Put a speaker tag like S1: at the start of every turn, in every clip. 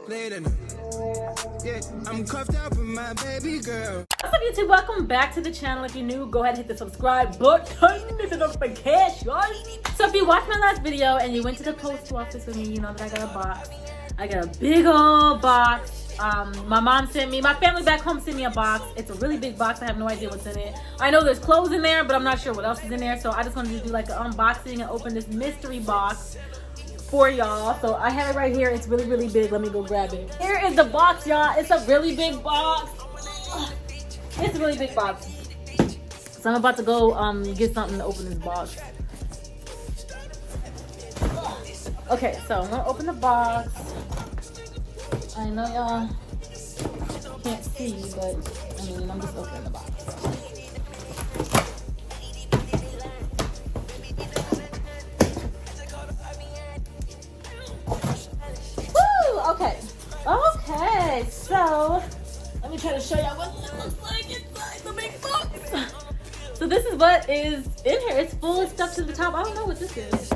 S1: Yeah, I'm cuffed up with my baby girl.
S2: What's up, YouTube? Welcome back to the channel. If you're new, go ahead and hit the subscribe button, hit the notification. So if you watched my last video and you went to the post office with me, you know that I got a box. I got a big old box. My mom sent me, my family back home sent me a box. It's a really big box. I have no idea what's in it. I know there's clothes in there, but I'm not sure what else is in there. So I just wanted to do like an unboxing and open this mystery box for y'all. So I have it right here. It's really, really big. Let me go grab it. Here is the box, y'all. It's a really big box. It's a really big box. So I'm about to go get something to open this box. Okay, so I'm gonna open the box. I know y'all can't see, but I mean, I'm just opening the box. Okay, so let me try to show y'all what it looks like inside the big box. So this is what is in here. It's full of stuff to the top. I don't know what this is,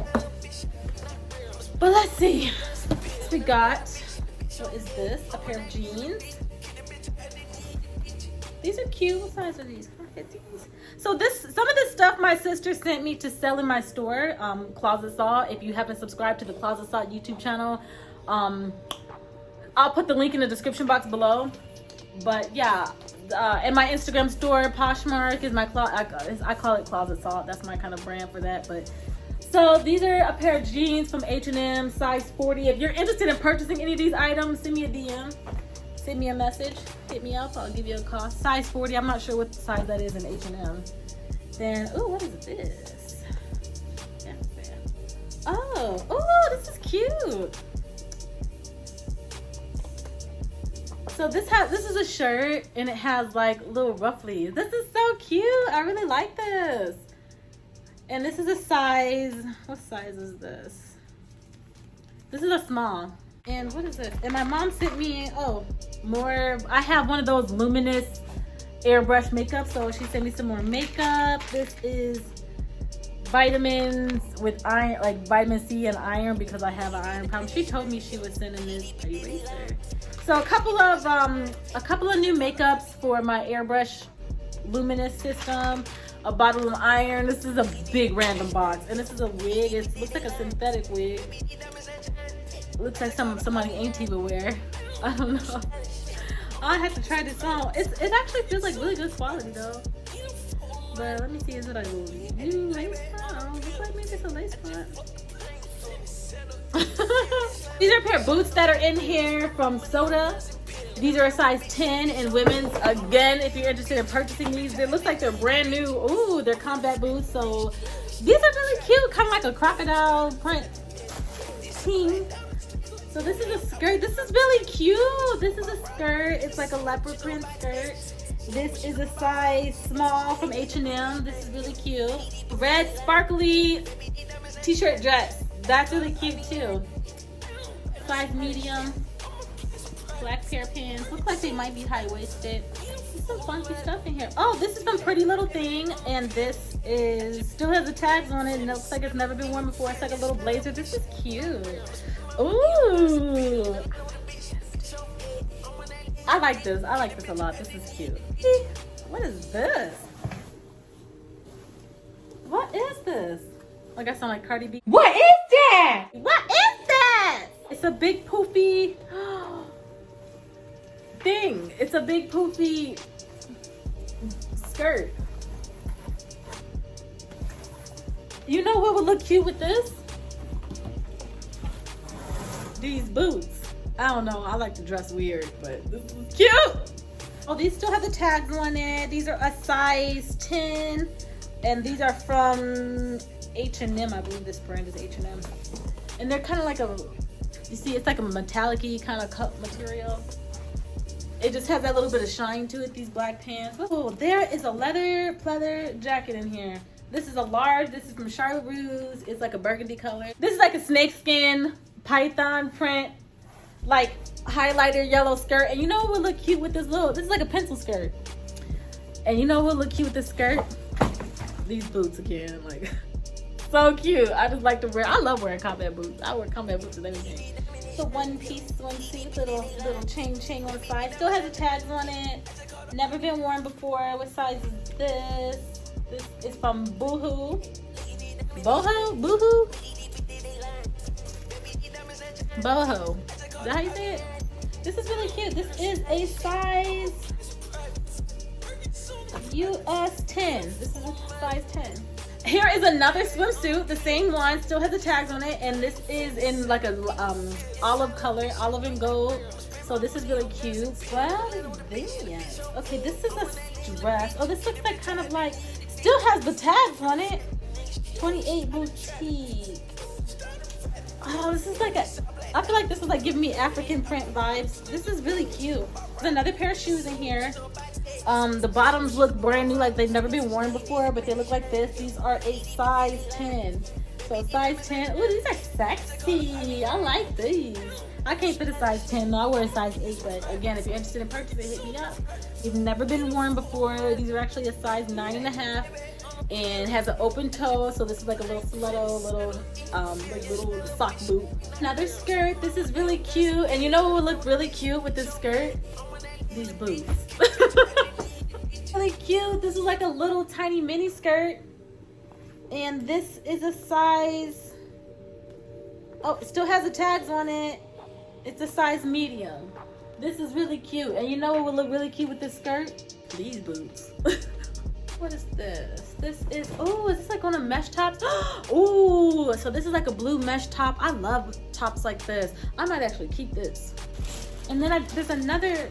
S2: but let's see. We got, what is this? A pair of jeans. These are cute. What size are these? Can I get these? So some of this stuff my sister sent me to sell in my store, Closet Saw. If you haven't subscribed to the Closet Saw YouTube channel, I'll put the link in the description box below. But yeah, in my Instagram store, Poshmark is my I call it Closet Salt. That's my kind of brand for that. But so these are a pair of jeans from H&M, size 40. If you're interested in purchasing any of these items, send me a DM, send me a message, hit me up. I'll give you a cost. Size 40. I'm not sure what size that is in H&M. Then, oh, what is this? Yeah, oh, this is cute. So this is a shirt and it has like little rufflies. This is so cute. I really like this. And this is a size, what size is this? This is a small. And what is this? And my mom sent me, more. I have one of those luminous airbrush makeup. So she sent me some more makeup. This is vitamins with iron, like vitamin C and iron, because I have an iron problem. She told me she was sending this eraser. So a couple of new makeups for my airbrush luminous system, a bottle of iron. This is a big random box, and this is a wig. It looks like a synthetic wig. It looks like somebody auntie would wear. I don't know. I have to try this on. It actually feels like really good quality though. But let me see, is it a new lace front? Looks like maybe it's a lace front. These are a pair of boots that are in here from Soda. These are a size 10 in women's. Again, if you're interested in purchasing these, they look like they're brand new. Ooh, they're combat boots. So these are really cute, kind of like a crocodile print team. So this is a skirt. This is really cute. This is a skirt. It's like a leopard print skirt. This is a size small from H&M. This is really cute. Red sparkly t-shirt dress. That's really cute too. Size medium. Black pair of pants. Looks like they might be high-waisted. There's some funky stuff in here. Oh, this is from Pretty Little Thing, and this still has the tags on it, and it looks like it's never been worn before. It's like a little blazer. This is cute. Ooh. I like this. I like this a lot. This is cute. What is this? What is this? Like I sound like Cardi B. What is that? What is that? It's a big poofy thing. It's a big poofy skirt. You know what would look cute with this? These boots. I don't know. I like to dress weird, but this is cute. Oh, these still have the tags on it. These are a size 10, and these are from H&M. I believe this brand is H&M, and they're kind of like you see, it's like a metallic-y kind of cut material. It just has that little bit of shine to it. These black pants. Oh, there is a leather pleather jacket in here. This is a large. This is from Charlotte Russe. It's like a burgundy color. This is like a snakeskin python print, like highlighter yellow skirt. And you know what would look cute with this is like a pencil skirt. And you know what would look cute with this skirt? These boots again, like so cute. I just like to wear, I love wearing combat boots. I wear combat boots and everything. The one-piece swimsuit, little chain on the side. Still has the tags on it. Never been worn before. What size is this? This is from Boohoo. Boohoo? Boho. Is that how you say it? This is really cute. This is a size US 10. This is a size 10. Here is another swimsuit, the same one, still has the tags on it, and this is in like a olive color, olive and gold. So this is really cute. Wow, this. Okay, this is a dress. Oh, this looks like kind of like, still has the tags on it. 28 boutique. Oh, this is like a, I feel like this is like giving me African print vibes. This is really cute. There's another pair of shoes in here. The bottoms look brand new, like they've never been worn before, but they look like this. These are a size 10. So size 10. Ooh, these are sexy. I like these. I can't fit a size 10 though. I wear a size 8, but again, if you're interested in purchasing, hit me up. They've never been worn before. These are actually a size 9.5 and has an open toe. So this is like a little stiletto, little sock boot. Another skirt. This is really cute. And you know what would look really cute with this skirt? These boots. Really cute. This is like a little tiny mini skirt, and this is a size, oh, it still has the tags on it. It's a size medium. This is really cute. And you know what would look really cute with this skirt? These boots. What is this? This is, oh, is this like on a mesh top? Oh, so this is like a blue mesh top. I love tops like this. I might actually keep this. And then there's another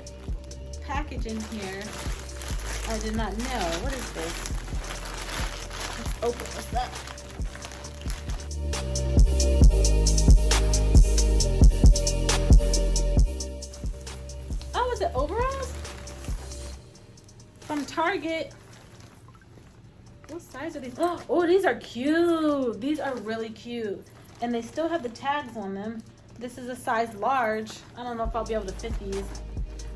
S2: package in here. I did not know. What is this? Let's open this up. Oh, is it overalls? From Target. What size are these? Oh, these are cute. These are really cute. And they still have the tags on them. This is a size large. I don't know if I'll be able to fit these.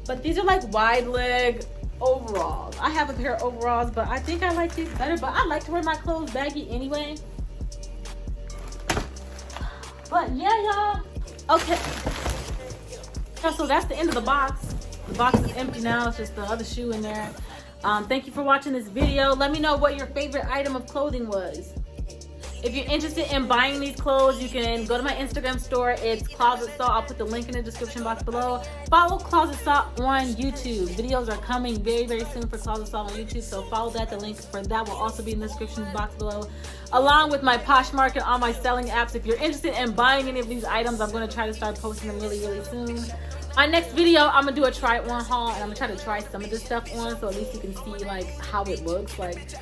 S2: But these are like wide leg overalls. I have a pair of overalls, but I think I like these better. But I like to wear my clothes baggy anyway. But yeah, y'all. Okay. So that's the end of the box. The box is empty now. It's just the other shoe in there. Thank you for watching this video. Let me know what your favorite item of clothing was. If you're interested in buying these clothes, you can go to my Instagram store. It's Closet Saw. I'll put the link in the description box below. Follow Closet Saw on YouTube. Videos are coming very, very soon for Closet Saw on YouTube, so follow that. The link for that will also be in the description box below, along with my Poshmark and all my selling apps. If you're interested in buying any of these items, I'm going to try to start posting them really, really soon. My next video, I'm going to do a try it on haul, and I'm going to try to try some of this stuff on, so at least you can see like how it looks. Like,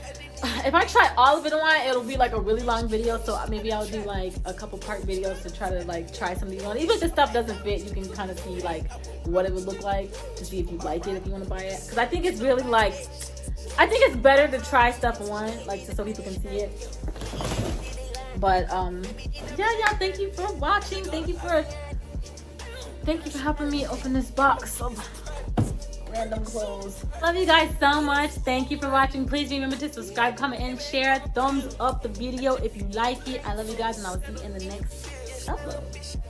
S2: if I try all of it on, it'll be like a really long video, so maybe I'll do like a couple part videos to try to like try some of these on. Even if the stuff doesn't fit, you can kind of see like what it would look like to see if you like it, if you want to buy it. Because I think it's really like, I think it's better to try stuff on, like so people can see it. But yeah, thank you for watching. Thank you for helping me open this box of random clothes. Love you guys so much. Thank you for watching. Please remember to subscribe, comment, and share. Thumbs up the video if you like it. I love you guys, and I'll see you in the next upload.